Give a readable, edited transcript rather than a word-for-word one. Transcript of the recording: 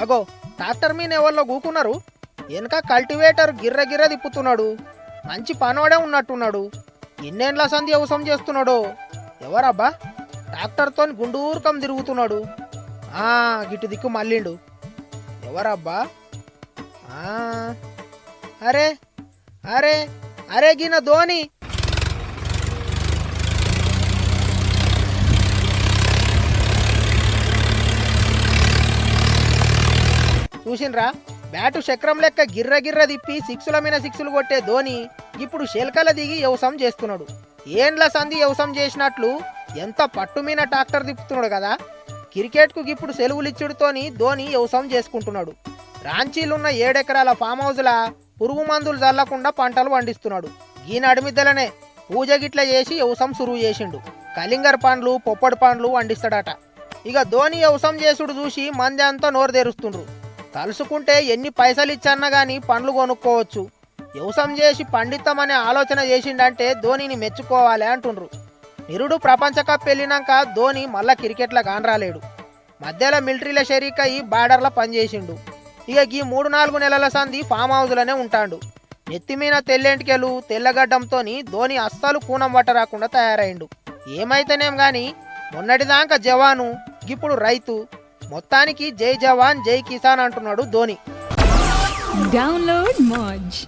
అగో ట్రాక్టర్ మీద ఎవరిలో కూకున్నారు. వెనక కల్టివేటర్ గిర్ర గిర్ర తిప్పుతున్నాడు. మంచి పనోడే ఉన్నట్టున్నాడు. ఎన్నేండ్ల సంధి వ్యవసాయం చేస్తున్నాడో. ఎవరబ్బా ట్రాక్టర్తో గుండూరుకం తిరుగుతున్నాడు. గిటు దిక్కు మళ్ళిండు. ఎవరబ్బా? అరే అరే అరే గిన ధోని. చూసిండ్రా, బ్యాటు చక్రం లెక్క గిర్ర గిర్ర తిప్పి సిక్సుల మీద సిక్సులు కొట్టే ధోని ఇప్పుడు శెల్కల దిగి వ్యవసాయం చేస్తున్నాడు. ఏండ్ల సంధి వ్యవసాయం చేసినట్లు ఎంత పట్టు మీద ట్రాక్టర్ తిప్పుతున్నాడు కదా. క్రికెట్కు ఇప్పుడు సెలవులు ఇచ్చుడుతోని ధోని వ్యవసాయం చేసుకుంటున్నాడు. రాంచీలున్న 7 ఎకరాల ఫామ్ హౌస్లా పురుగు మందులు చల్లకుండా పంటలు పండిస్తున్నాడు. ఈ నడిమిద్దలనే పూజ గిట్ల చేసి వ్యవసాయం సురువు చేసిండు. కలింగర్ పండ్లు పొప్పడి పండ్లు వండిస్తాడట. ఇక ధోని వ్యవసాయం చేసుడు చూసి మంది అంతా నోరు తెరుస్తుండ్రు. తలుసుకుంటే ఎన్ని పైసలు ఇచ్చన్నా గానీ పండ్లు కొనుక్కోవచ్చు. వ్యవసాయం చేసి పండిస్తామనే ఆలోచన చేసిండంటే ధోనిని మెచ్చుకోవాలి అంటుండ్రు. నిరుడు ప్రపంచ కప్ వెళ్ళినాక ధోని మళ్ళా క్రికెట్ల కానరాలేడు. మధ్యలో మిలిటరీల షరీక్ అయ్యి బార్డర్ల పనిచేసిండు. ఇక ఈ 3-4 నెలల సంధి ఫామ్ హౌస్లోనే ఉంటాడు. నెత్తిమీన తెల్లెంటికెలు తెల్లగడ్డంతో ధోని అస్సలు కూనం పట్టరాకుండా తయారైండు. ఏమైతేనేం గాని మొన్నటిదాకా జవాను, ఇప్పుడు రైతు. మొత్తానికి జై జవాన్ జై కిసాన్ అంటున్నాడు ధోని. డౌన్లోడ్ మోజ్.